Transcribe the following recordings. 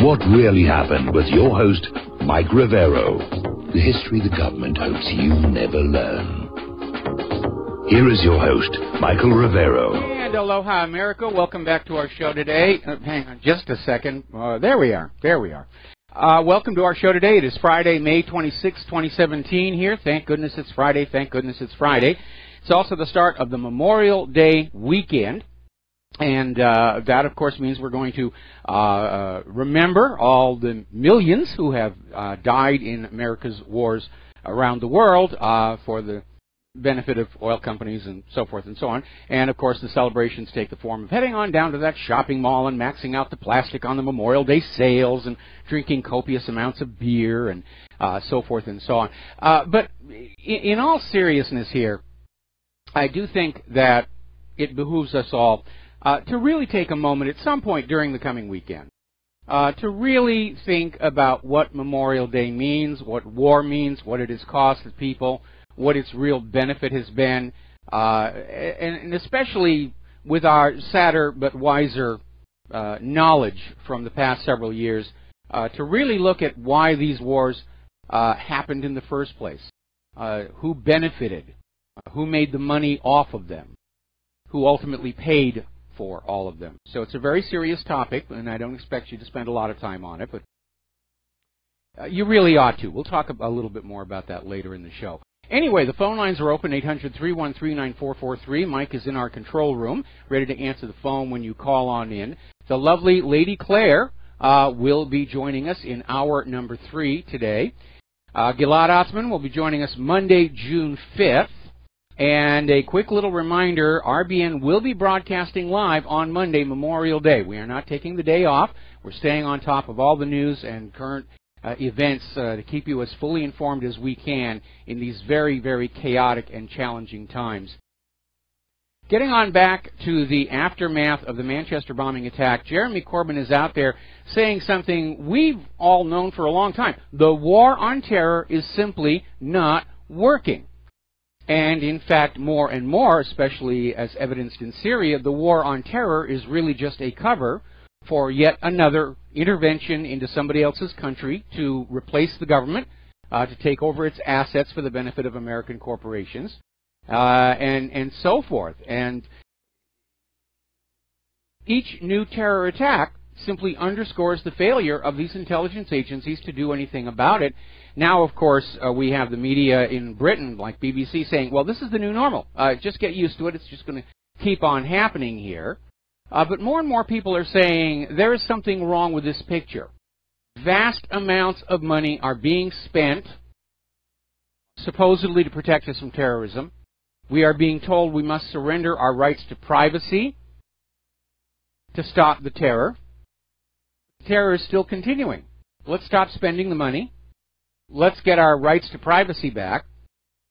What really happened with your host, Mike Rivero. The history the government hopes you never learn. Here is your host, Michael Rivero. And aloha, America. Welcome back to our show today. Hang on just a second. There we are. Welcome to our show today. It is Friday, May 26, 2017 here. Thank goodness it's Friday. Thank goodness it's Friday. It's also the start of the Memorial Day weekend. And that, of course, means we're going to remember all the millions who have died in America's wars around the world for the benefit of oil companies and so forth and so on. And, of course, the celebrations take the form of heading on down to that shopping mall and maxing out the plastic on the Memorial Day sales and drinking copious amounts of beer and so forth and so on. But in all seriousness here, I do think that it behooves us all to really take a moment at some point during the coming weekend to really think about what Memorial Day means, what war means, what it has cost the people, what its real benefit has been, and especially with our sadder but wiser knowledge from the past several years, to really look at why these wars happened in the first place, who benefited, who made the money off of them, who ultimately paid for all of them. So it's a very serious topic, and I don't expect you to spend a lot of time on it, but you really ought to. We'll talk a little bit more about that later in the show. Anyway, the phone lines are open, 800-313-9443. Mike is in our control room, ready to answer the phone when you call on in. The lovely Lady Claire will be joining us in hour number 3 today. Gilad Otzman will be joining us Monday, June 5th. And a quick little reminder, RBN will be broadcasting live on Monday, Memorial Day. We are not taking the day off. We're staying on top of all the news and current events to keep you as fully informed as we can in these very, very chaotic and challenging times. Getting on back to the aftermath of the Manchester bombing attack, Jeremy Corbyn is out there saying something we've all known for a long time. The war on terror is simply not working. And, in fact, more and more, especially as evidenced in Syria, the war on terror is really just a cover for yet another intervention into somebody else's country to replace the government, to take over its assets for the benefit of American corporations, and so forth. And each new terror attack simply underscores the failure of these intelligence agencies to do anything about it. Now, of course, we have the media in Britain, like BBC, saying, well, this is the new normal. Just get used to it. It's just going to keep on happening here. But more and more people are saying there is something wrong with this picture. Vast amounts of money are being spent, supposedly to protect us from terrorism. We are being told we must surrender our rights to privacy to stop the terror. The terror is still continuing. Let's stop spending the money. Let's get our rights to privacy back.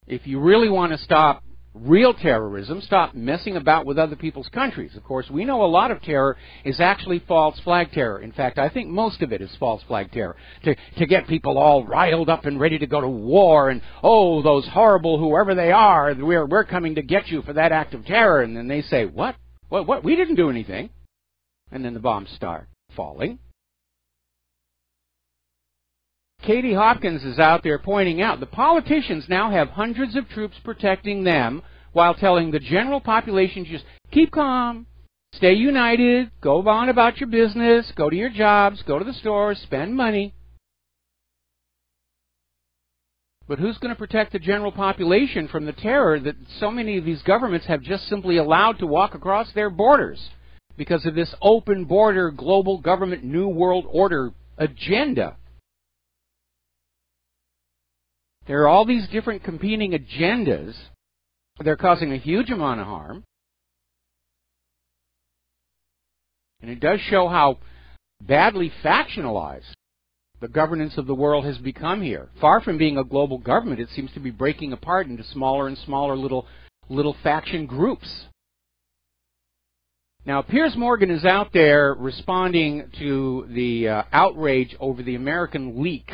If you really want to stop real terrorism, stop messing about with other people's countries. Of course, we know a lot of terror is actually false flag terror. In fact, I think most of it is false flag terror. To get people all riled up and ready to go to war and, oh, those horrible whoever they are, we're coming to get you for that act of terror. And then they say, what? What? We didn't do anything. And then the bombs start falling. Katie Hopkins is out there pointing out the politicians now have hundreds of troops protecting them while telling the general population just keep calm, stay united, go on about your business, go to your jobs, go to the stores, spend money. But who's going to protect the general population from the terror that so many of these governments have just simply allowed to walk across their borders because of this open border, global government, new world order agenda? There are all these different competing agendas. They're causing a huge amount of harm. And it does show how badly factionalized the governance of the world has become here. Far from being a global government, it seems to be breaking apart into smaller and smaller little faction groups. Now, Piers Morgan is out there responding to the outrage over the American leak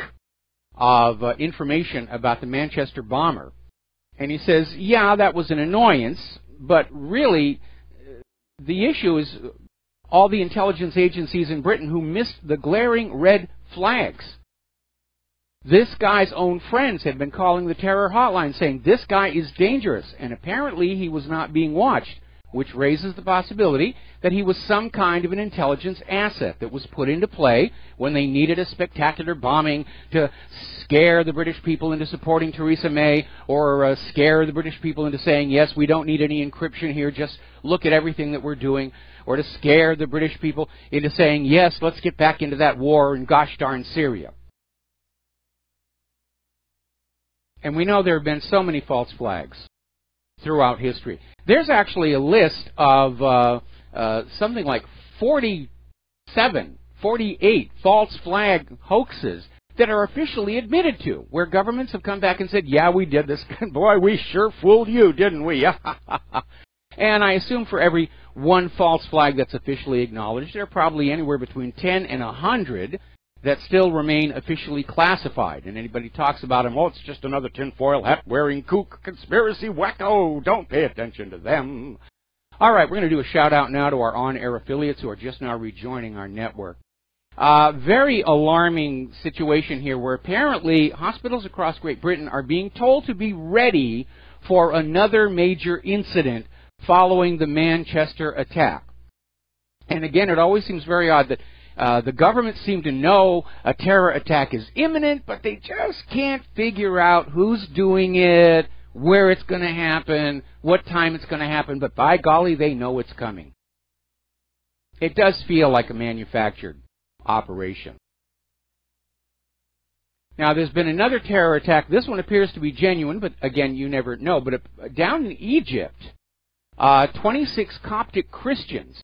of information about the Manchester bomber. And he says, yeah, that was an annoyance, but really the issue is all the intelligence agencies in Britain who missed the glaring red flags. This guy's own friends had been calling the terror hotline saying, this guy is dangerous, and apparently he was not being watched, which raises the possibility that he was some kind of an intelligence asset that was put into play when they needed a spectacular bombing to scare the British people into supporting Theresa May, or scare the British people into saying, yes, we don't need any encryption here, just look at everything that we're doing, or to scare the British people into saying, yes, let's get back into that war in gosh darn Syria. And we know there have been so many false flags throughout history. There's actually a list of something like 48 false flag hoaxes that are officially admitted to, where governments have come back and said, yeah, we did this. Boy, we sure fooled you, didn't we? And I assume for every one false flag that's officially acknowledged, there are probably anywhere between 10 and 100 that still remain officially classified. And anybody talks about them, oh, it's just another tinfoil hat-wearing kook conspiracy wacko. Don't pay attention to them. All right, we're going to do a shout-out now to our on-air affiliates who are just now rejoining our network. Very alarming situation here where apparently hospitals across Great Britain are being told to be ready for another major incident following the Manchester attack. And again, it always seems very odd that the government seem to know a terror attack is imminent, but they just can't figure out who's doing it, where it's going to happen, what time it's going to happen, but by golly, they know it's coming. It does feel like a manufactured operation. Now, there's been another terror attack. This one appears to be genuine, but again, you never know. But down in Egypt, 26 Coptic Christians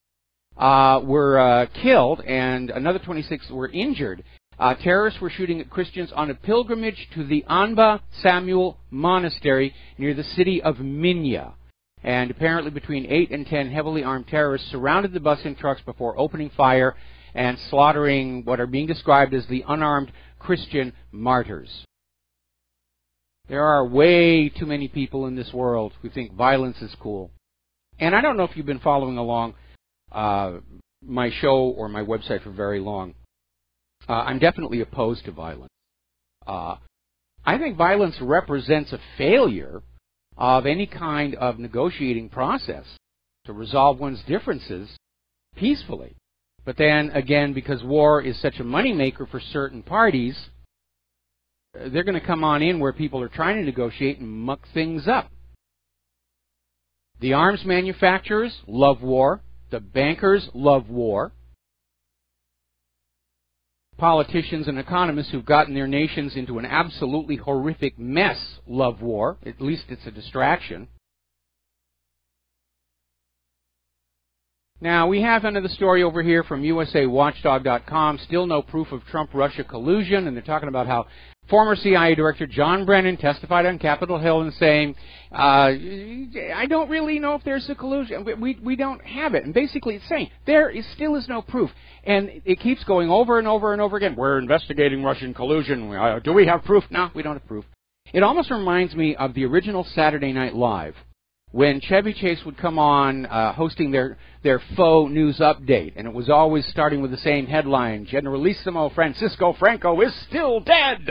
were killed, and another 26 were injured. Terrorists were shooting at Christians on a pilgrimage to the Anba Samuel Monastery near the city of Minya. And apparently between 8 and 10 heavily armed terrorists surrounded the bus and trucks before opening fire and slaughtering what are being described as the unarmed Christian martyrs. There are way too many people in this world who think violence is cool. And I don't know if you've been following along my show or my website for very long. I'm definitely opposed to violence. I think violence represents a failure of any kind of negotiating process to resolve one's differences peacefully. But then, again, because war is such a moneymaker for certain parties, they're going to come on in where people are trying to negotiate and muck things up. The arms manufacturers love war. The bankers love war. Politicians and economists who've gotten their nations into an absolutely horrific mess love war. At least it's a distraction. Now, we have another story over here from USAWatchdog.com. Still no proof of Trump-Russia collusion, and they're talking about how former CIA Director John Brennan testified on Capitol Hill and saying, I don't really know if there's a collusion. We don't have it. And basically it's saying there still is no proof. And it keeps going over and over and over again. We're investigating Russian collusion. Do we have proof? No, we don't have proof. It almost reminds me of the original Saturday Night Live, when Chevy Chase would come on hosting their faux news update, and it was always starting with the same headline, Generalissimo Francisco Franco is still dead!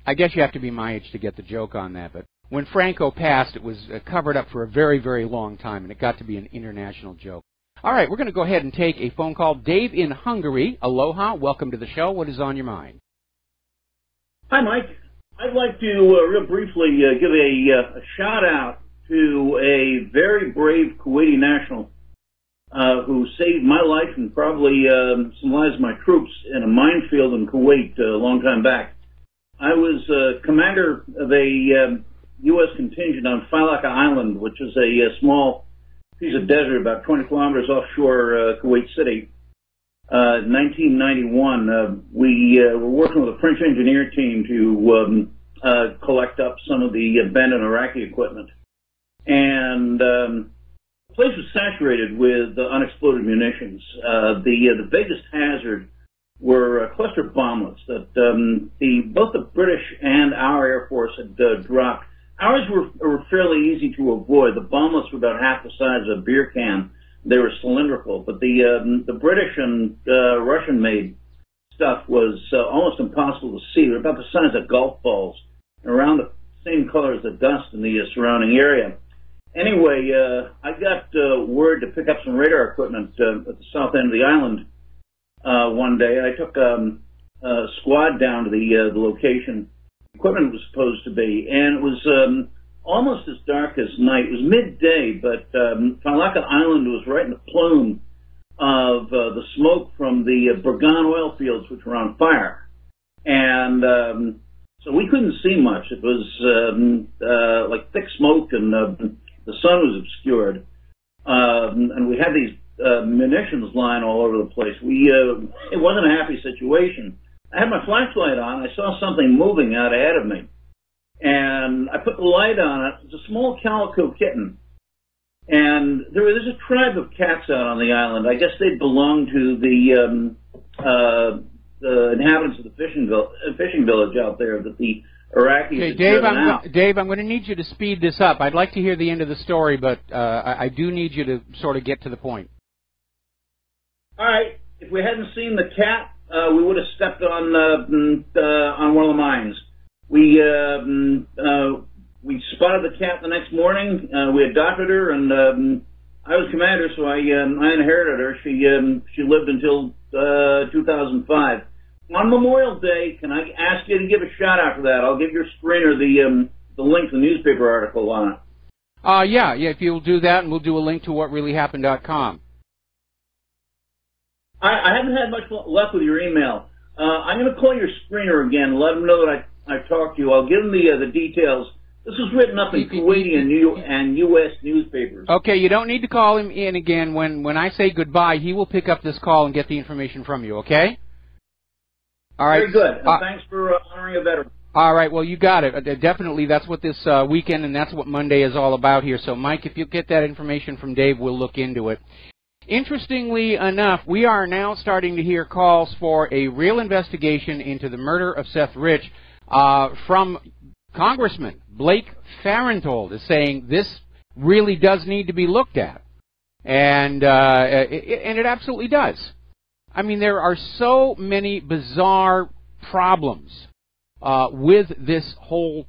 I guess you have to be my age to get the joke on that, but when Franco passed, it was covered up for a very, very long time, and it got to be an international joke. All right, we're going to go ahead and take a phone call. Dave in Hungary, aloha, welcome to the show. What is on your mind? Hi, Mike. I'd like to real briefly give a shout-out to a very brave Kuwaiti national who saved my life and probably some lives of my troops in a minefield in Kuwait a long time back. I was commander of a U.S. contingent on Failaka Island, which is a small piece of desert about 20 kilometers offshore Kuwait City. In 1991, we were working with a French engineer team to collect up some of the abandoned Iraqi equipment. And the place was saturated with unexploded munitions. The biggest hazard were cluster bomblets that both the British and our Air Force had dropped. Ours were fairly easy to avoid. The bomblets were about half the size of a beer can. They were cylindrical, but the British and Russian-made stuff was almost impossible to see. They're about the size of golf balls, and around the same color as the dust in the surrounding area. Anyway, I got word to pick up some radar equipment at the south end of the island one day. I took a squad down to the location equipment was supposed to be, and it was almost as dark as night. It was midday, but Failaka Island was right in the plume of the smoke from the Burgan oil fields, which were on fire. And so we couldn't see much. It was like thick smoke, and the sun was obscured. And we had these munitions lying all over the place. It wasn't a happy situation. I had my flashlight on. I saw something moving out ahead of me. And I put the light on it. It's a small calico kitten. And there's a tribe of cats out on the island. I guess they belong to the inhabitants of the fishing village out there that the Iraqis Okay, had driven out. Dave, I'm going to need you to speed this up. I'd like to hear the end of the story, but I do need you to sort of get to the point. All right. If we hadn't seen the cat, we would have stepped on one of the mines. We spotted the cat the next morning. We adopted her, and I was commander, so I inherited her. She lived until 2005. On Memorial Day, can I ask you to give a shout out for that? I'll give your screener the link to the newspaper article on it. Yeah, if you'll do that, and we'll do a link to whatreallyhappened.com. I haven't had much luck with your email. I'm going to call your screener again and let him know that I talked to you. I'll give him the details. This was written up in Kuwaiti and U.S. newspapers. Okay, you don't need to call him in again. When I say goodbye, he will pick up this call and get the information from you, okay? All right. Very good. And thanks for honoring a veteran. All right, well, you got it. Definitely, that's what this weekend and that's what Monday is all about here. So, Mike, if you get that information from Dave, we'll look into it. Interestingly enough, we are now starting to hear calls for a real investigation into the murder of Seth Rich from Congressman Blake Farenthold, is saying this really does need to be looked at. And it absolutely does. I mean, there are so many bizarre problems with this whole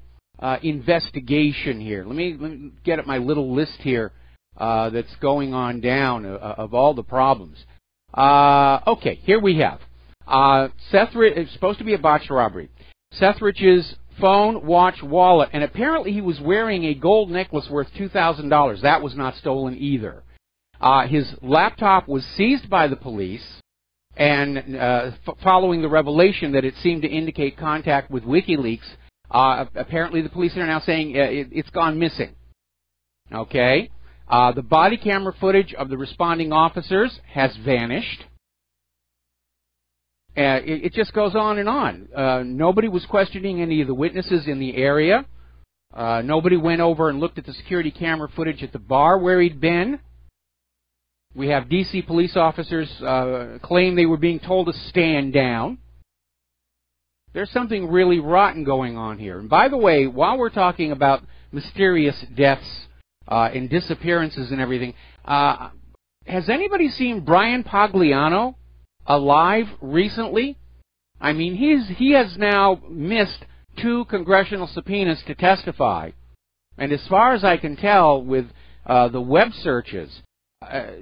investigation here. Let me get at my little list here that's going on down of all the problems. Okay, here we have. Seth Rich, it's supposed to be a botched robbery. Seth Rich's phone, watch, wallet, and apparently he was wearing a gold necklace worth $2,000. That was not stolen either. His laptop was seized by the police, and following the revelation that it seemed to indicate contact with WikiLeaks, apparently the police are now saying it's gone missing. Okay? The body camera footage of the responding officers has vanished. It just goes on and on. Nobody was questioning any of the witnesses in the area. Nobody went over and looked at the security camera footage at the bar where he'd been. We have D.C. police officers claim they were being told to stand down. There's something really rotten going on here. And by the way, while we're talking about mysterious deaths and disappearances and everything, has anybody seen Brian Pagliano alive recently? I mean, he has now missed 2 congressional subpoenas to testify. And as far as I can tell with the web searches,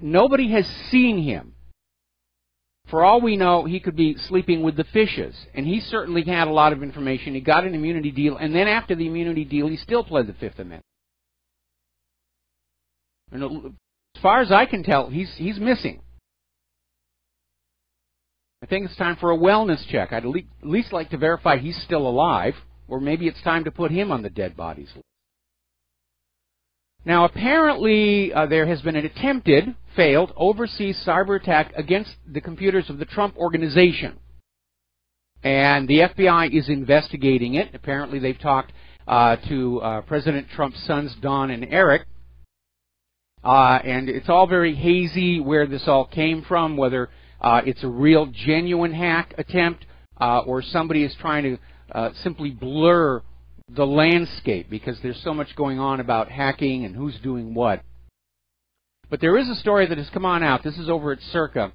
nobody has seen him. For all we know, he could be sleeping with the fishes. And he certainly had a lot of information. He got an immunity deal. And then after the immunity deal, he still pled the Fifth Amendment. And as far as I can tell, he's missing. I think it's time for a wellness check. I'd at least like to verify he's still alive, or maybe it's time to put him on the dead bodies list. Now, apparently, there has been an attempted, failed, overseas cyber attack against the computers of the Trump organization. And the FBI is investigating it. Apparently, they've talked to President Trump's sons, Don and Eric. And it's all very hazy where this all came from, whether it's a real, genuine hack attempt or somebody is trying to simply blur the landscape because there's so much going on about hacking and who's doing what. But there is a story that has come on out. This is over at Circa.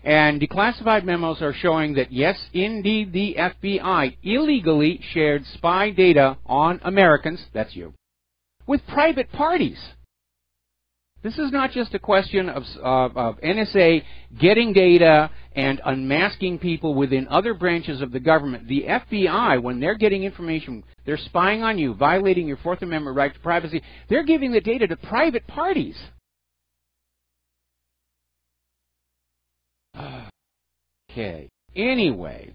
And declassified memos are showing that, yes, indeed, the FBI illegally shared spy data on Americans, that's you, with private parties. This is not just a question of NSA getting data and unmasking people within other branches of the government. The FBI, when they're getting information, they're spying on you, violating your Fourth Amendment right to privacy, they're giving the data to private parties. Okay. Anyway.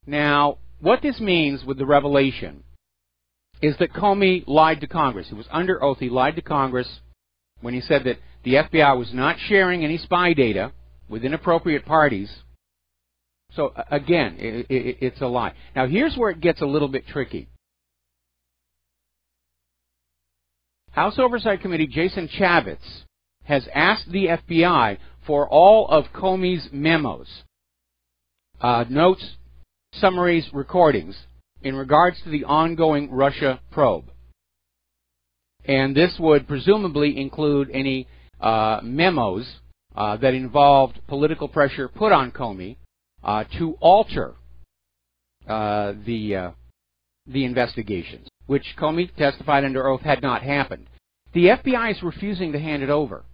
Now, what this means with the revelation is that Comey lied to Congress. He was under oath. He lied to Congress when he said that the FBI was not sharing any spy data with inappropriate parties. So, again, it's a lie. Now, here's where it gets a little bit tricky. House Oversight Committee Jason Chaffetz has asked the FBI for all of Comey's memos, notes, summaries, recordings, in regards to the ongoing Russia probe. And this would presumably include any memos that involved political pressure put on Comey to alter the investigations, which Comey testified under oath had not happened. The FBI is refusing to hand it over.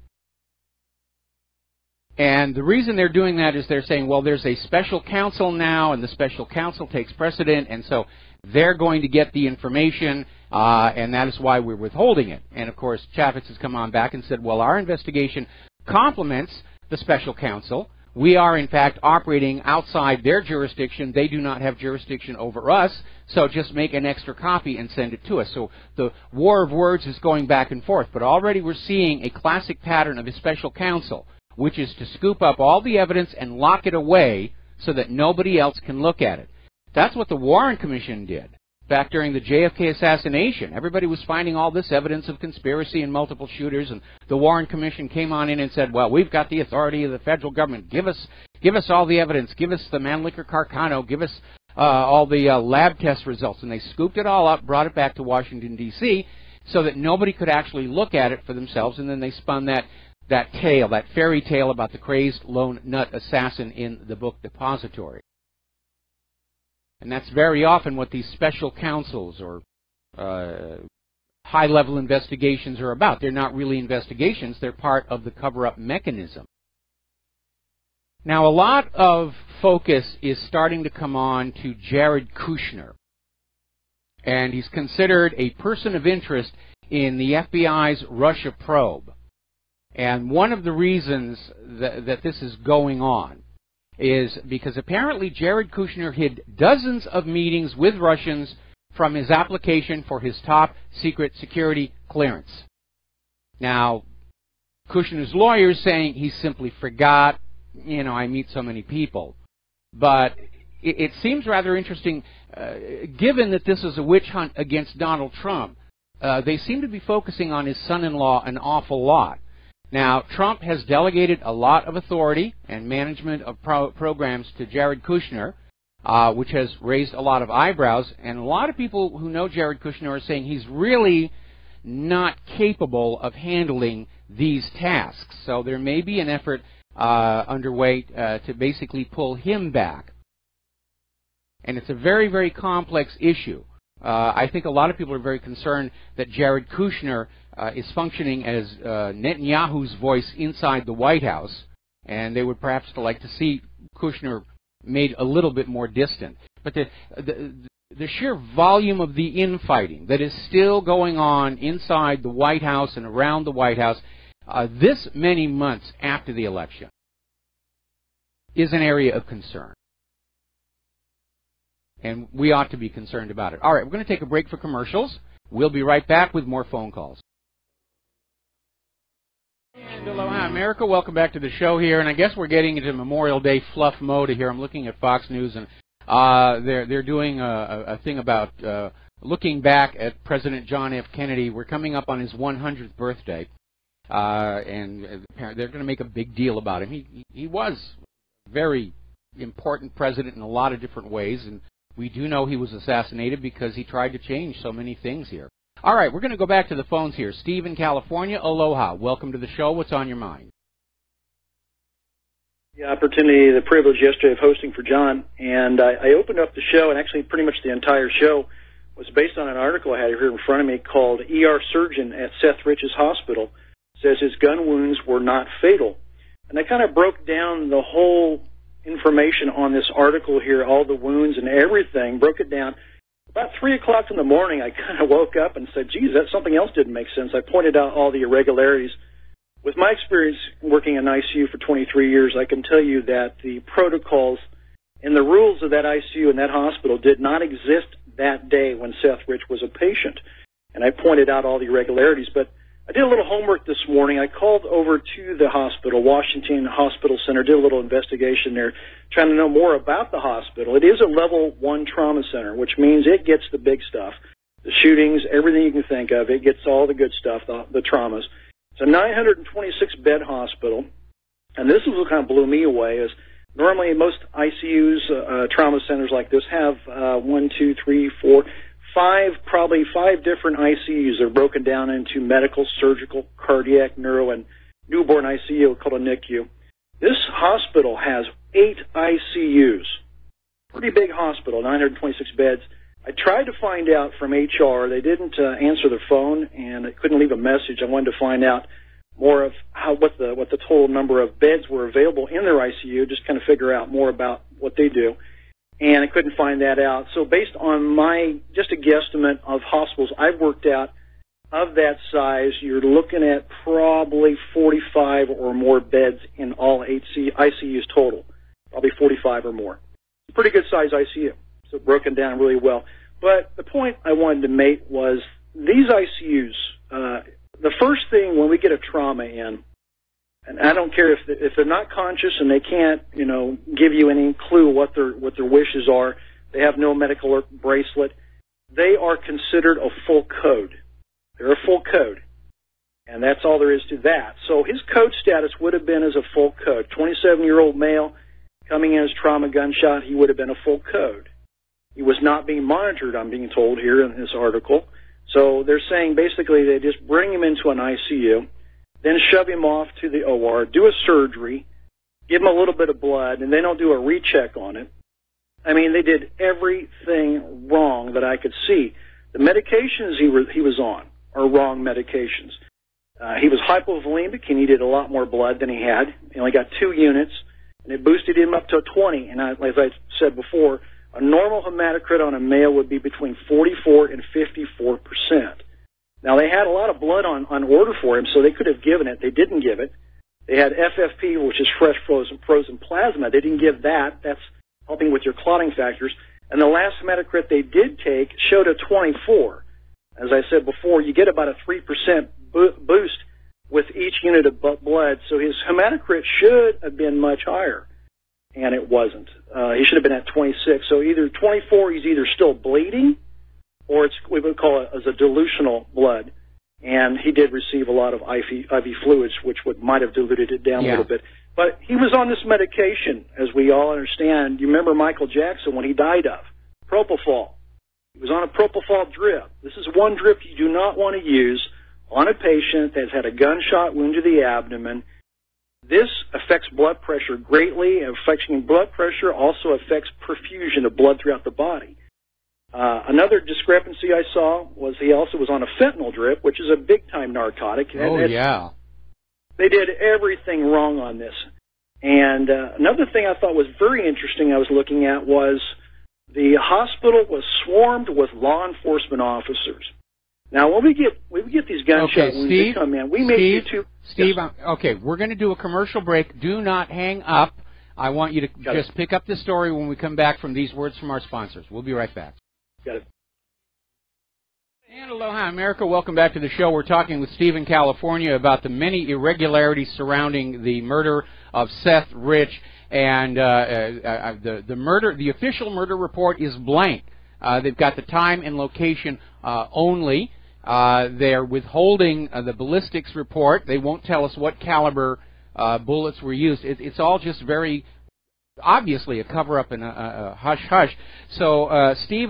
And the reason they're doing that is they're saying, well, there's a special counsel now, and the special counsel takes precedent, and so they're going to get the information, and that is why we're withholding it. And, of course, Chaffetz has come on back and said, well, our investigation complements the special counsel. We are, in fact, operating outside their jurisdiction. They do not have jurisdiction over us, so just make an extra copy and send it to us. So the war of words is going back and forth. But already we're seeing a classic pattern of a special counsel, which is to scoop up all the evidence and lock it away so that nobody else can look at it. That's what the Warren Commission did back during the JFK assassination. Everybody was finding all this evidence of conspiracy and multiple shooters, and the Warren Commission came on in and said, well, we've got the authority of the federal government. Give us all the evidence. Give us the Mannlicher Carcano. Give us all the lab test results. And they scooped it all up, brought it back to Washington, D.C., so that nobody could actually look at it for themselves, and then they spun that tale, that fairy tale about the crazed lone nut assassin in the book Depository. And that's very often what these special counsels or high-level investigations are about. They're not really investigations. They're part of the cover-up mechanism. Now, a lot of focus is starting to come on to Jared Kushner. And he's considered a person of interest in the FBI's Russia probe. And one of the reasons that this is going on is because apparently Jared Kushner hid dozens of meetings with Russians from his application for his top secret security clearance. Now, Kushner's lawyer is saying he simply forgot, I meet so many people. But it seems rather interesting, given that this is a witch hunt against Donald Trump. They seem to be focusing on his son-in-law an awful lot. Now, Trump has delegated a lot of authority and management of programs to Jared Kushner, which has raised a lot of eyebrows. And a lot of people who know Jared Kushner are saying he's really not capable of handling these tasks. So there may be an effort underway to basically pull him back. And it's a very, very complex issue. I think a lot of people are very concerned that Jared Kushner is functioning as Netanyahu's voice inside the White House, and they would perhaps like to see Kushner made a little bit more distant. But the sheer volume of the infighting that is still going on inside the White House and around the White House this many months after the election is an area of concern. And we ought to be concerned about it. All right, we're going to take a break for commercials. We'll be right back with more phone calls. And aloha, America. Welcome back to the show here. And I guess we're getting into Memorial Day fluff mode here. I'm looking at Fox News, and they're doing a thing about looking back at President John F. Kennedy. We're coming up on his 100th birthday, and they're going to make a big deal about him. He was a very important president in a lot of different ways, and we do know he was assassinated because he tried to change so many things here. All right, we're going to go back to the phones here. Steve in California, aloha. Welcome to the show. What's on your mind? The opportunity, the privilege yesterday of hosting for John, and I opened up the show, and actually pretty much the entire show was based on an article I had here in front of me called ER Surgeon at Seth Rich's Hospital says his gun wounds were not fatal. And I kind of broke down the whole information on this article here, all the wounds and everything, broke it down. About 3 o'clock in the morning, I kind of woke up and said, geez, that something else didn't make sense. I pointed out all the irregularities. With my experience working in ICU for 23 years, I can tell you that the protocols and the rules of that ICU and that hospital did not exist that day when Seth Rich was a patient. And I pointed out all the irregularities. But I did a little homework this morning. I called over to the hospital, Washington Hospital Center, did a little investigation there, trying to know more about the hospital. It is a level 1 trauma center, which means it gets the big stuff, the shootings, everything you can think of. It gets all the good stuff, the traumas. It's a 926-bed hospital, and this is what kind of blew me away, is normally most ICUs, trauma centers like this have 5 different ICUs. They're broken down into medical, surgical, cardiac, neuro, and newborn ICU called a NICU. This hospital has 8 ICUs. Pretty big hospital, 926 beds. I tried to find out from HR. They didn't answer the phone, and I couldn't leave a message. I wanted to find out more of what the total number of beds were available in their ICU, just kind of figure out more about what they do. And I couldn't find that out. So based on just a guesstimate of hospitals I've worked out of that size, you're looking at probably 45 or more beds in all 8 ICUs total, probably 45 or more. It's a pretty good size ICU, so broken down really well. But the point I wanted to make was these ICUs, the first thing when we get a trauma in, and I don't care if they're not conscious and they can't, give you any clue what their wishes are. They have no medical bracelet. They are considered a full code. They're a full code, and that's all there is to that. So his code status would have been as a full code. 27-year-old male coming in as trauma gunshot, he would have been a full code. He was not being monitored, I'm being told here in this article. So they're saying basically they just bring him into an ICU, then shove him off to the OR, do a surgery, give him a little bit of blood, and they don't do a recheck on it. I mean, they did everything wrong that I could see. The medications he was on are wrong medications. He was hypovolemic. He needed a lot more blood than he had. He only got 2 units, and it boosted him up to 20. And as I said before, a normal hematocrit on a male would be between 44 and 54%. Now, they had a lot of blood on order for him, so they could have given it. They didn't give it. They had FFP, which is fresh frozen plasma. They didn't give that. That's helping with your clotting factors. And the last hematocrit they did take showed a 24. As I said before, you get about a 3% boost with each unit of blood, so his hematocrit should have been much higher, and it wasn't. He should have been at 26. So either 24, he's either still bleeding, or we would call it as a dilutional blood, and he did receive a lot of IV fluids, which might have diluted it down a little bit. But he was on this medication, as we all understand. You remember Michael Jackson, when he died of propofol. He was on a propofol drip. This is one drip you do not want to use on a patient that's had a gunshot wound to the abdomen. This affects blood pressure greatly. Affecting blood pressure also affects perfusion of blood throughout the body. Another discrepancy I saw was he also was on a fentanyl drip, which is a big-time narcotic. Yeah. They did everything wrong on this. And another thing I thought was very interesting I was looking at was the hospital was swarmed with law enforcement officers. Now, when we get these gunshot wounds that come in, we may need to... Steve, okay, we're going to do a commercial break. Do not hang up. I want you to just pick up the story when we come back from these words from our sponsors. We'll be right back. Got it. And aloha, America. Welcome back to the show. We're talking with Steve in California about the many irregularities surrounding the murder of Seth Rich. And the official murder report is blank. They've got the time and location only. They're withholding the ballistics report. They won't tell us what caliber bullets were used. It's all just very obviously a cover-up and a hush-hush. So Steve,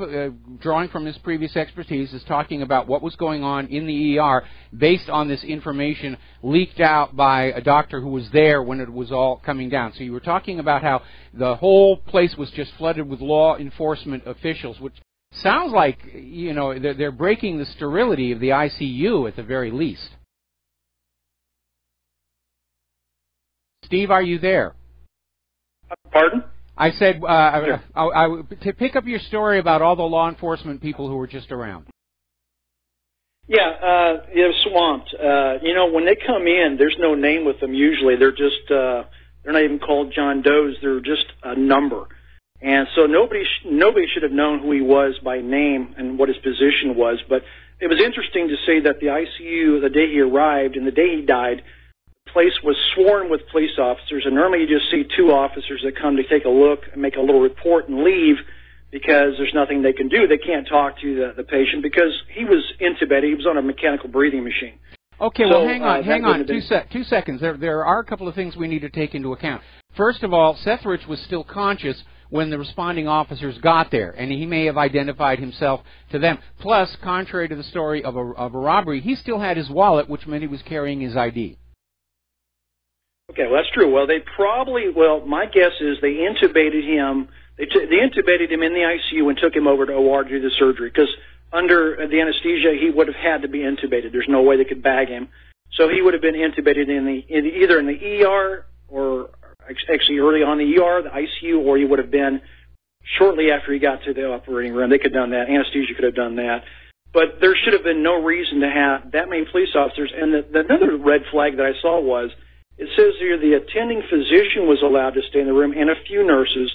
drawing from his previous expertise, is talking about what was going on in the ER based on this information leaked out by a doctor who was there when it was all coming down. So you were talking about how the whole place was just flooded with law enforcement officials, which sounds like, you know, they're breaking the sterility of the ICU at the very least. Steve, are you there? Pardon? I said, Sure. to pick up your story about all the law enforcement people who were just around. Yeah, they're swamped. You know, when they come in, there's no name with them usually. They're just, they're not even called John Does. They're just a number. And so nobody should have known who he was by name and what his position was. But it was interesting to say that the ICU, the day he arrived and the day he died, place was swarmed with police officers, and normally you just see 2 officers that come to take a look and make a little report and leave because there's nothing they can do. They can't talk to the patient because he was intubated. He was on a mechanical breathing machine. Okay, so, well, hang on. 2 seconds. There are a couple of things we need to take into account. First of all, Seth Rich was still conscious when the responding officers got there, and he may have identified himself to them. Plus, contrary to the story of a robbery, he still had his wallet, which meant he was carrying his ID. Okay, well, that's true. Well, my guess is they intubated him. They intubated him in the ICU and took him over to OR to do the surgery because under the anesthesia, he would have had to be intubated. There's no way they could bag him. So he would have been intubated either in the ER or actually early on the ER, the ICU, or he would have been shortly after he got to the operating room. They could have done that. Anesthesia could have done that. But there should have been no reason to have that many police officers. And another red flag that I saw was, it says here the attending physician was allowed to stay in the room and a few nurses.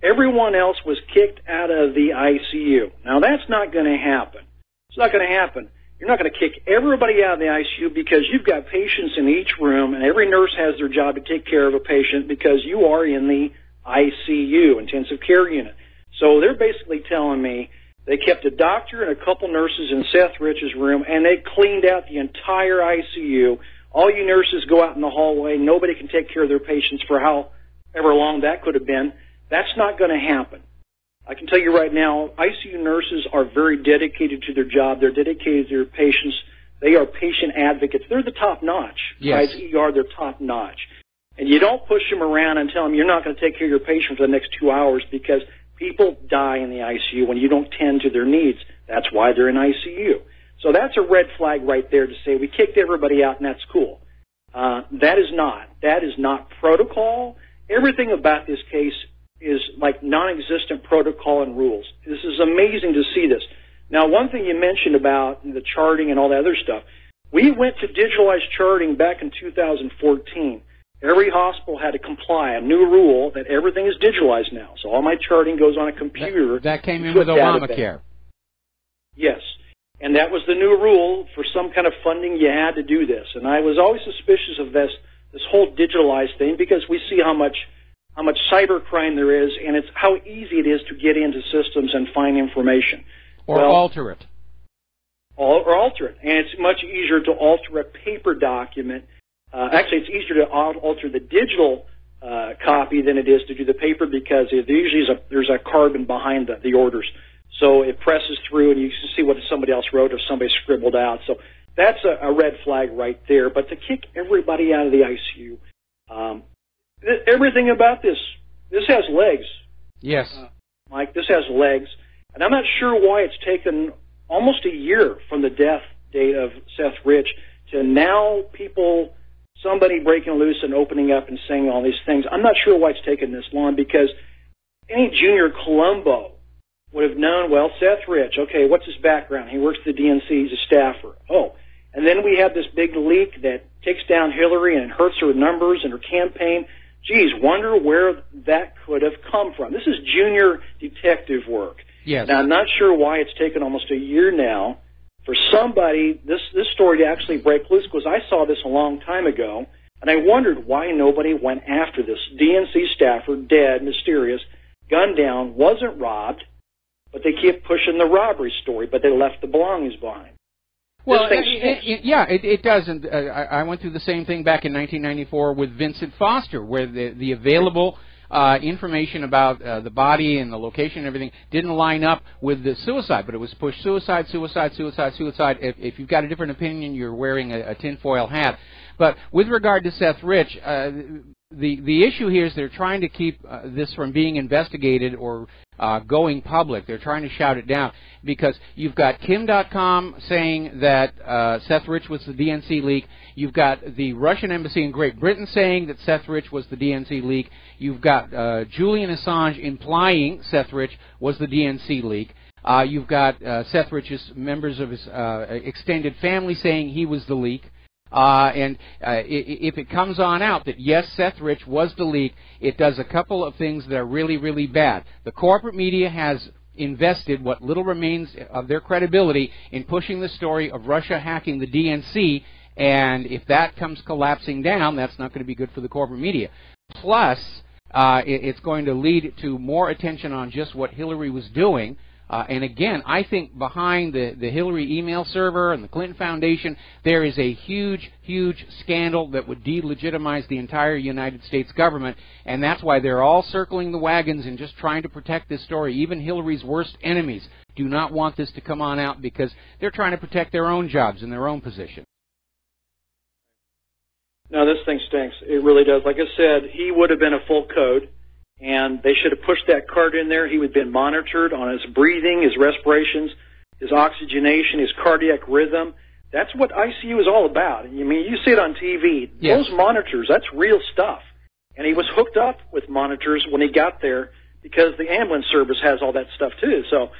Everyone else was kicked out of the ICU. Now, that's not going to happen. It's not going to happen. You're not going to kick everybody out of the ICU because you've got patients in each room, and every nurse has their job to take care of a patient because you are in the ICU, intensive care unit. So they're basically telling me they kept a doctor and a couple nurses in Seth Rich's room, and they cleaned out the entire ICU. All you nurses go out in the hallway. Nobody can take care of their patients for however long that could have been. That's not going to happen. I can tell you right now, ICU nurses are very dedicated to their job. They're dedicated to their patients. They are patient advocates. They're the top notch. Yes. Besides ER, they're top notch. And you don't push them around and tell them you're not going to take care of your patient for the next 2 hours because people die in the ICU when you don't tend to their needs. That's why they're in ICU. So that's a red flag right there to say we kicked everybody out and that's cool. That is not protocol. Everything about this case is like non-existent protocol and rules. This is amazing to see this. Now, one thing you mentioned about the charting and all that other stuff, we went to digitalized charting back in 2014. Every hospital had to comply, a new rule that everything is digitalized now. So all my charting goes on a computer. That came in with Obamacare. Yes. And that was the new rule. For some kind of funding, you had to do this. And I was always suspicious of this whole digitalized thing because we see how much cybercrime there is, and it's how easy it is to get into systems and find information. Or alter it. Or alter it. And it's much easier to alter a paper document. Actually, it's easier to alter the digital copy than it is to do the paper because there's a carbon behind the orders. So it presses through, and you can see what somebody else wrote or somebody scribbled out. So that's a red flag right there. But to kick everybody out of the ICU, everything about this has legs. Yes. Mike, this has legs. And I'm not sure why it's taken almost a year from the death date of Seth Rich to now somebody breaking loose and opening up and saying all these things. I'm not sure why it's taken this long because any junior Columbo would have known, well, Seth Rich, okay, what's his background? He works at the DNC, he's a staffer. Oh, and then we have this big leak that takes down Hillary and hurts her numbers and her campaign. Geez, wonder where that could have come from. This is junior detective work. Yes. Now, I'm not sure why it's taken almost a year now for somebody, this story to actually break loose, because I saw this a long time ago, and I wondered why nobody went after this DNC staffer, dead, mysterious, gunned down, wasn't robbed, but they kept pushing the robbery story, but they left the belongings behind. Well, it does. And I went through the same thing back in 1994 with Vincent Foster, where the available information about the body and the location and everything didn't line up with the suicide, but it was pushed suicide, suicide, suicide, suicide. If you've got a different opinion, you're wearing a tinfoil hat. But with regard to Seth Rich, the issue here is they're trying to keep this from being investigated or going public. They're trying to shout it down because you've got Kim.com saying that Seth Rich was the DNC leak. You've got the Russian embassy in Great Britain saying that Seth Rich was the DNC leak. You've got Julian Assange implying Seth Rich was the DNC leak. You've got Seth Rich's members of his extended family saying he was the leak. If it comes on out that, yes, Seth Rich was the leak, it does a couple of things that are really, really bad. The corporate media has invested what little remains of their credibility in pushing the story of Russia hacking the DNC, and if that comes collapsing down, that's not going to be good for the corporate media. Plus, it's going to lead to more attention on just what Hillary was doing. And again, I think behind the Hillary email server and the Clinton Foundation, there is a huge, huge scandal that would delegitimize the entire United States government, and that's why they're all circling the wagons and just trying to protect this story. Even Hillary's worst enemies do not want this to come on out because they're trying to protect their own jobs and their own position. No, this thing stinks. It really does. Like I said, he would have been a full code. And they should have pushed that card in there. He would have been monitored on his breathing, his respirations, his oxygenation, his cardiac rhythm. That's what ICU is all about. I mean, you see it on TV. Yes. Those monitors, that's real stuff. And he was hooked up with monitors when he got there because the ambulance service has all that stuff too. So,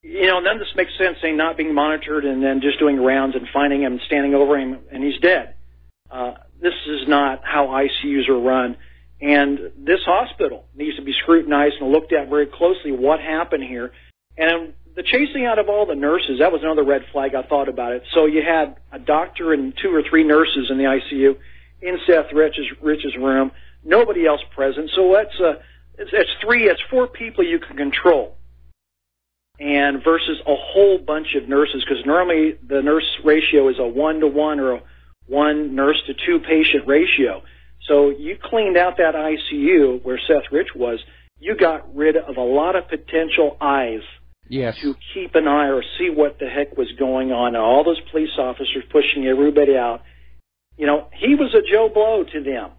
none of this makes sense, saying not being monitored and then just doing rounds and finding him, standing over him, and he's dead. This is not how ICUs are run. And this hospital needs to be scrutinized and looked at very closely what happened here. And the chasing out of all the nurses, that was another red flag I thought about it. So you had a doctor and 2 or 3 nurses in the ICU in Seth Rich's room, nobody else present. So it's 4 people you can control. And versus a whole bunch of nurses, because normally the nurse ratio is a 1-to-1 or a 1 nurse to 2 patient ratio. So you cleaned out that ICU where Seth Rich was. You got rid of a lot of potential eyes to keep an eye or see what the heck was going on. And all those police officers pushing everybody out. He was a Joe Blow to them.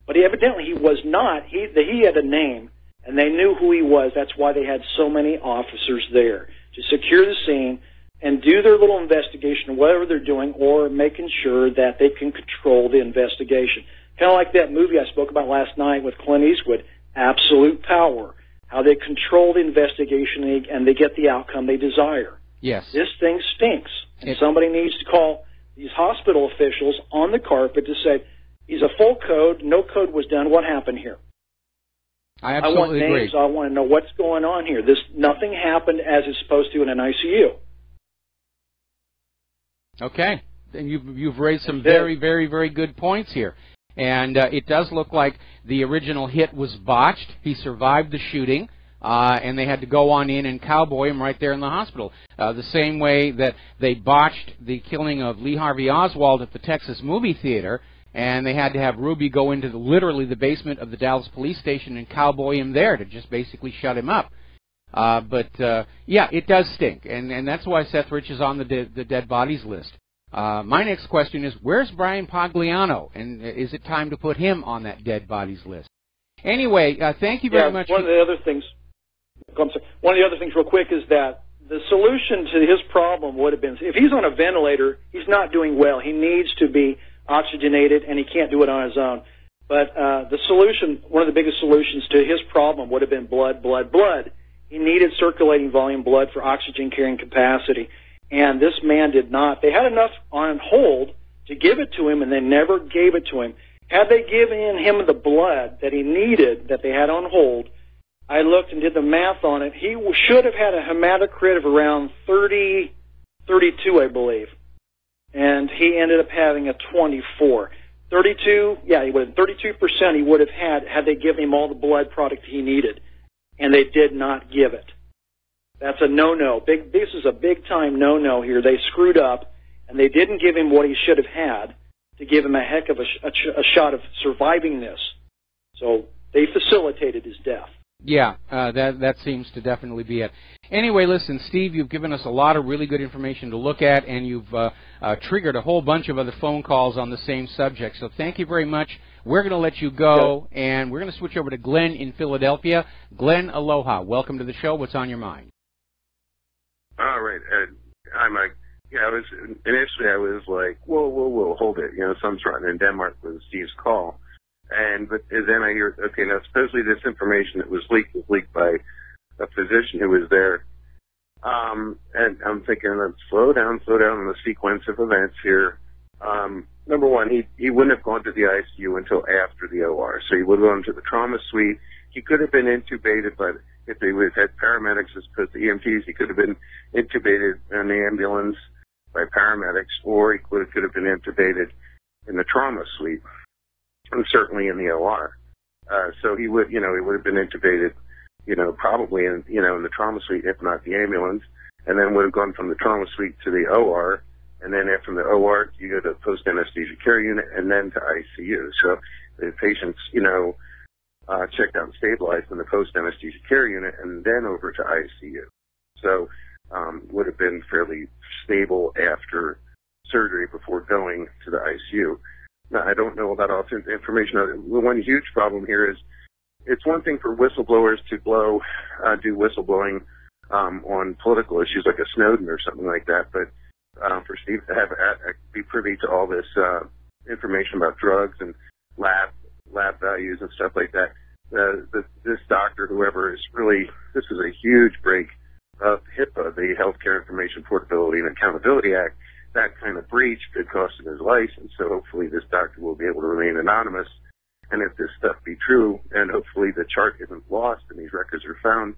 But evidently he was not. He had a name, and they knew who he was. That's why they had so many officers there to secure the scene and do their little investigation, whatever they're doing, or making sure that they can control the investigation. Kind of like that movie I spoke about last night with Clint Eastwood, Absolute Power, how they control the investigation and they get the outcome they desire. Yes. This thing stinks. And somebody needs to call these hospital officials on the carpet to say, he's a full code, no code was done, what happened here? I absolutely want names, I want to know what's going on here. Nothing happened as it's supposed to in an ICU. Okay. And you've raised some very, very, very good points here. And it does look like the original hit was botched. He survived the shooting, and they had to go on in and cowboy him right there in the hospital. The same way that they botched the killing of Lee Harvey Oswald at the Texas movie theater, and they had to have Ruby go into literally the basement of the Dallas police station and cowboy him there to just basically shut him up. Yeah, it does stink, and that's why Seth Rich is on the dead bodies list. My next question is, where's Brian Pagliano, and is it time to put him on that dead bodies list? Anyway, thank you very much. One of the other things real quick is that the solution to his problem would have been, if he's on a ventilator, he's not doing well. He needs to be oxygenated, and he can't do it on his own. But the solution, one of the biggest solutions to his problem would have been blood, blood, blood. He needed circulating volume blood for oxygen carrying capacity. And this man did not. They had enough on hold to give it to him, and they never gave it to him. Had they given him the blood that he needed, that they had on hold, I looked and did the math on it. He should have had a hematocrit of around 32, I believe. And he ended up having a 24. 32, yeah, he would have 32% he would have had they given him all the blood product he needed. And they did not give it. That's a no-no. This is a big-time no-no here. They screwed up, and they didn't give him what he should have had to give him a heck of a shot of surviving this. So they facilitated his death. Yeah, that seems to definitely be it. Anyway, listen, Steve, you've given us a lot of really good information to look at, and you've triggered a whole bunch of other phone calls on the same subject. So thank you very much. We're going to let you go, and we're going to switch over to Glenn in Philadelphia. Glenn, aloha. Welcome to the show. What's on your mind? All right. Hi, Mike. Yeah, initially I was like, whoa, hold it. Something's rotten in Denmark with Steve's call. But then I hear, okay, now supposedly this information that was leaked by a physician who was there. And I'm thinking, let's slow down on the sequence of events here. Number one, he wouldn't have gone to the ICU until after the OR. So he would have gone to the trauma suite. He could have been intubated, but if they would have had paramedics as opposed to EMTs, he could have been intubated in the ambulance by paramedics, or he could have been intubated in the trauma suite, and certainly in the OR. So he would have been intubated, probably in the trauma suite, if not the ambulance, and then would have gone from the trauma suite to the OR, and then from the OR, you go to post-anesthesia care unit, and then to ICU. So the patient's, checked out and stabilized in the post-anesthesia care unit, and then over to ICU. So would have been fairly stable after surgery before going to the ICU. Now, I don't know about all the information. One huge problem here is it's one thing for whistleblowers to do whistleblowing on political issues like a Snowden or something like that, but for Steve to be privy to all this information about drugs and lab values and stuff like that, this doctor, whoever, this is a huge break of HIPAA, the Healthcare Information Portability and Accountability Act. That kind of breach could cost him his license, so hopefully this doctor will be able to remain anonymous. And if this stuff be true, and hopefully the chart isn't lost and these records are found,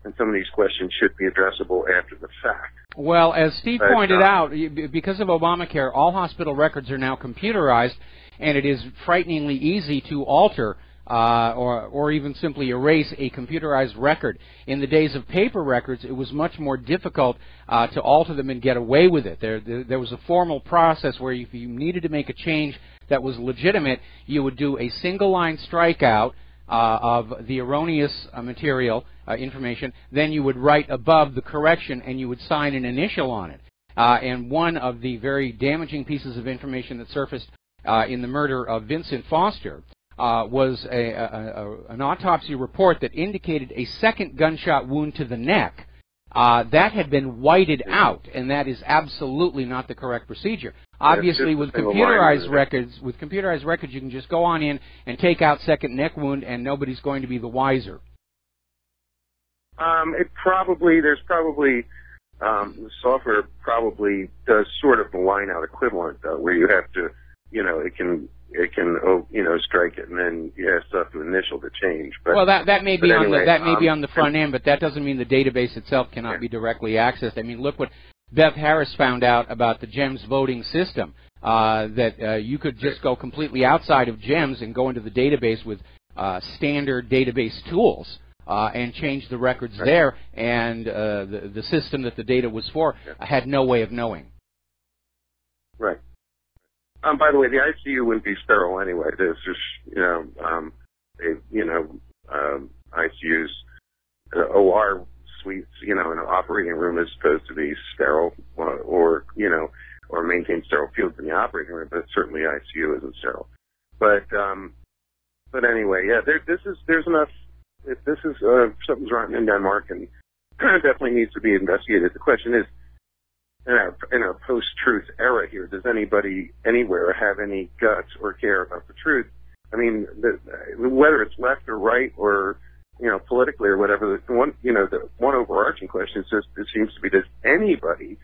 and some of these questions should be addressable after the fact. Well, as Steve pointed out, because of Obamacare, all hospital records are now computerized, and it is frighteningly easy to alter or even simply erase a computerized record. In the days of paper records, it was much more difficult to alter them and get away with it. There was a formal process where if you needed to make a change that was legitimate, you would do a single-line strikeout of the erroneous material, information, then you would write above the correction and you would sign an initial on it. And one of the very damaging pieces of information that surfaced in the murder of Vincent Foster was an autopsy report that indicated a second gunshot wound to the neck. That had been whited out, and that is absolutely not the correct procedure. Obviously, with computerized records, you can just go on in and take out second neck wound, and nobody's going to be the wiser. The software probably does sort of the line out equivalent, though, where you have to, it can strike it, and then you have stuff to initial to change. But, well, that may be on the front end, but that doesn't mean the database itself cannot be directly accessed. I mean, look what Bev Harris found out about the GEMS voting system, that you could just go completely outside of GEMS and go into the database with standard database tools and change the records there, and the system that the data was for had no way of knowing. Right. By the way, the ICU wouldn't be sterile anyway. There's just, ICUs, OR suites, an operating room is supposed to be sterile or maintain sterile fields in the operating room, but certainly ICU isn't sterile. But anyway, yeah, there's enough. If this is something's rotten in Denmark, and definitely needs to be investigated. The question is, in our post-truth era here, does anybody anywhere have any guts or care about the truth? I mean, whether it's left or right or politically or whatever, the one overarching question is just, it seems to be, does anybody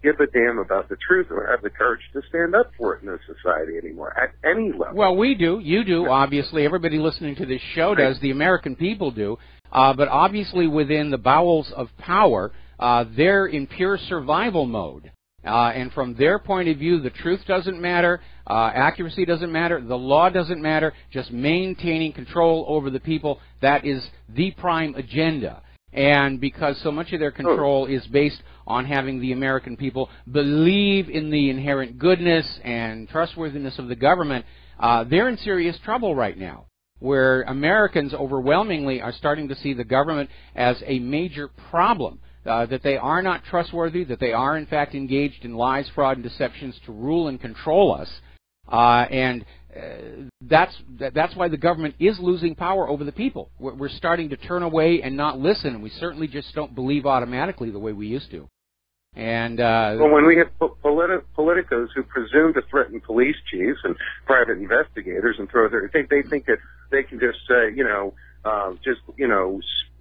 give a damn about the truth or have the courage to stand up for it in this society anymore at any level? Well, we do. You do, obviously. Everybody listening to this show does. The American people do. But obviously within the bowels of power, they're in pure survival mode. And from their point of view, the truth doesn't matter, accuracy doesn't matter, the law doesn't matter, just maintaining control over the people, that is the prime agenda. And because so much of their control is based on having the American people believe in the inherent goodness and trustworthiness of the government, they're in serious trouble right now. where Americans overwhelmingly are starting to see the government as a major problem, that they are not trustworthy, that they are in fact engaged in lies, fraud, and deceptions to rule and control us, and that's why the government is losing power over the people. We're starting to turn away and not listen, and we certainly just don't believe automatically the way we used to. And well, when we have politicos who presume to threaten police chiefs and private investigators and they think that they can just say,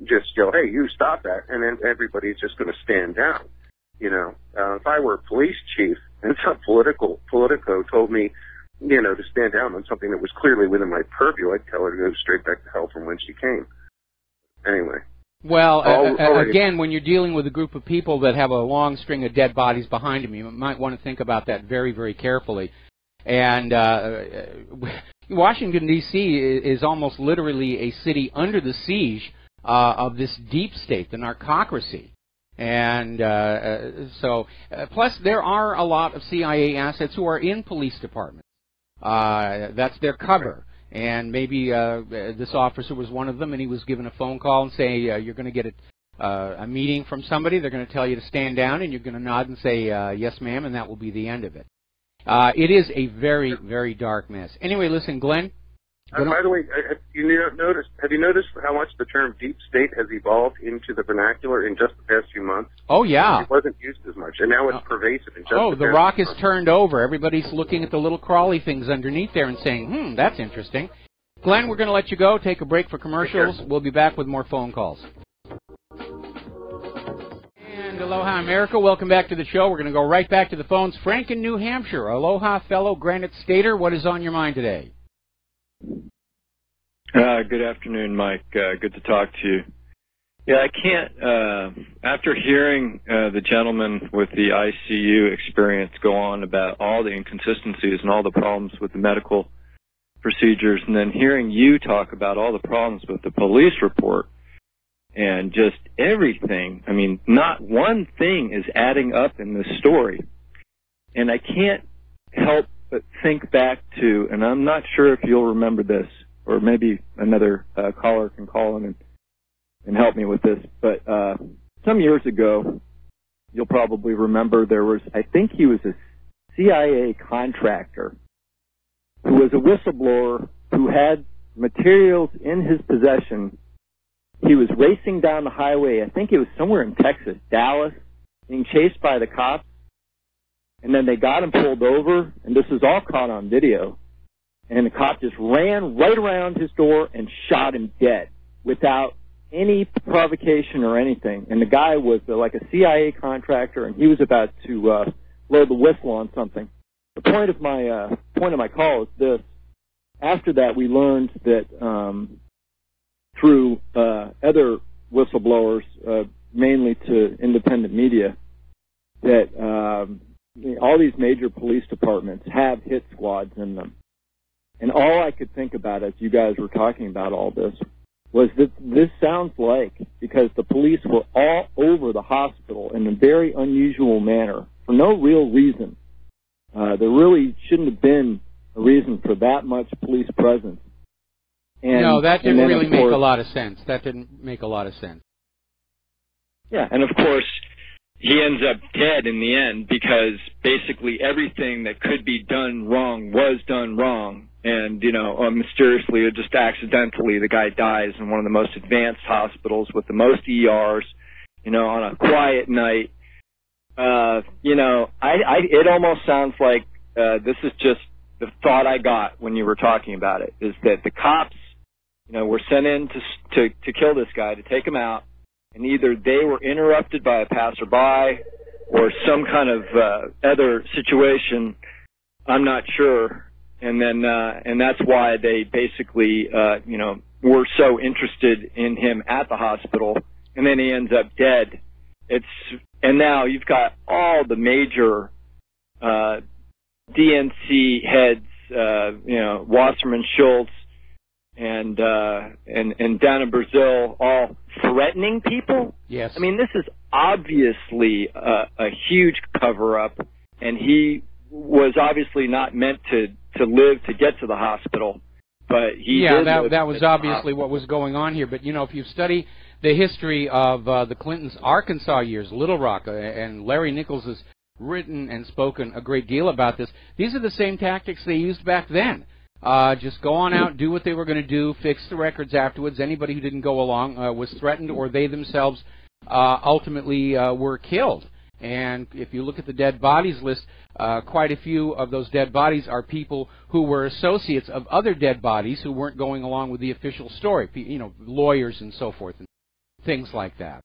just yell, hey, you stop that, and then everybody's just going to stand down. If I were a police chief and some politico told me, to stand down on something that was clearly within my purview, I'd tell her to go straight back to hell from whence she came. Anyway. Well, again, when you're dealing with a group of people that have a long string of dead bodies behind them, you might want to think about that very, very carefully. And Washington, D.C. is almost literally a city under the siege of this deep state, the narcocracy. And plus there are a lot of CIA assets who are in police departments. That's their cover. And maybe this officer was one of them, and he was given a phone call and say, you're going to get a meeting from somebody. They're going to tell you to stand down, and you're going to nod and say, yes, ma'am, and that will be the end of it. It is a very, very dark mess. Anyway, listen, Glenn. By the way, have you noticed how much the term deep state has evolved into the vernacular in just the past few months? Oh, yeah. It wasn't used as much, and now it's pervasive in just the past the rock few is months. turned over. Everybody's looking at the little crawly things underneath there and saying, that's interesting. Glenn, we're going to let you go, take a break for commercials. We'll be back with more phone calls. And aloha, America. Welcome back to the show. We're going to go right back to the phones. Frank in New Hampshire. Aloha, fellow Granite Stater. What is on your mind today? Good afternoon, Mike. Good to talk to you. Yeah, I can't, after hearing the gentleman with the ICU experience go on about all the inconsistencies and all the problems with the medical procedures, and then hearing you talk about all the problems with the police report and just everything, I mean, not one thing is adding up in this story. And I can't help but think back to, and I'm not sure if you'll remember this, or maybe another caller can call in and help me with this, but some years ago, you'll probably remember there was, I think he was a CIA contractor who was a whistleblower who had materials in his possession. He was racing down the highway, I think it was somewhere in Texas, Dallas, being chased by the cops, and then they got him pulled over, and this is all caught on video. And the cop just ran right around his door and shot him dead without any provocation or anything. And the guy was like a CIA contractor, and he was about to blow the whistle on something. The point of my call is this: after that, we learned that through other whistleblowers, mainly to independent media, that all these major police departments have hit squads in them. And all I could think about as you guys were talking about all this was that this sounds like, because the police were all over the hospital in a very unusual manner for no real reason. There really shouldn't have been a reason for that much police presence. And, no, that didn't really make a lot of sense. That didn't make a lot of sense. Yeah, and of course, he ends up dead in the end because basically everything that could be done wrong was done wrong. And, mysteriously or just accidentally, the guy dies in one of the most advanced hospitals with the most ERs, on a quiet night. It almost sounds like this is just the thought I got when you were talking about it, is that the cops, were sent in to kill this guy, to take him out, and either they were interrupted by a passerby or some kind of other situation, I'm not sure. And then, and that's why they basically, were so interested in him at the hospital, and then he ends up dead. And now you've got all the major, DNC heads, Wasserman Schultz and down in Brazil, all threatening people. Yes. I mean, this is obviously a huge cover-up, and he was obviously not meant to live to get to the hospital. But he that was obviously what was going on here. But, you know, if you study the history of the Clintons' Arkansas years, Little Rock, and Larry Nichols has written and spoken a great deal about this, these are the same tactics they used back then. Just go on out, do what they were going to do, fix the records afterwards. Anybody who didn't go along was threatened, or they themselves ultimately were killed. And if you look at the dead bodies list, quite a few of those dead bodies are people who were associates of other dead bodies who weren't going along with the official story, you know, lawyers and so forth, and things like that.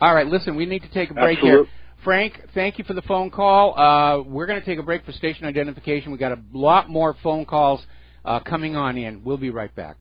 All right, listen, we need to take a break here. Frank, thank you for the phone call. We're going to take a break for station identification. We've got a lot more phone calls coming on in. We'll be right back.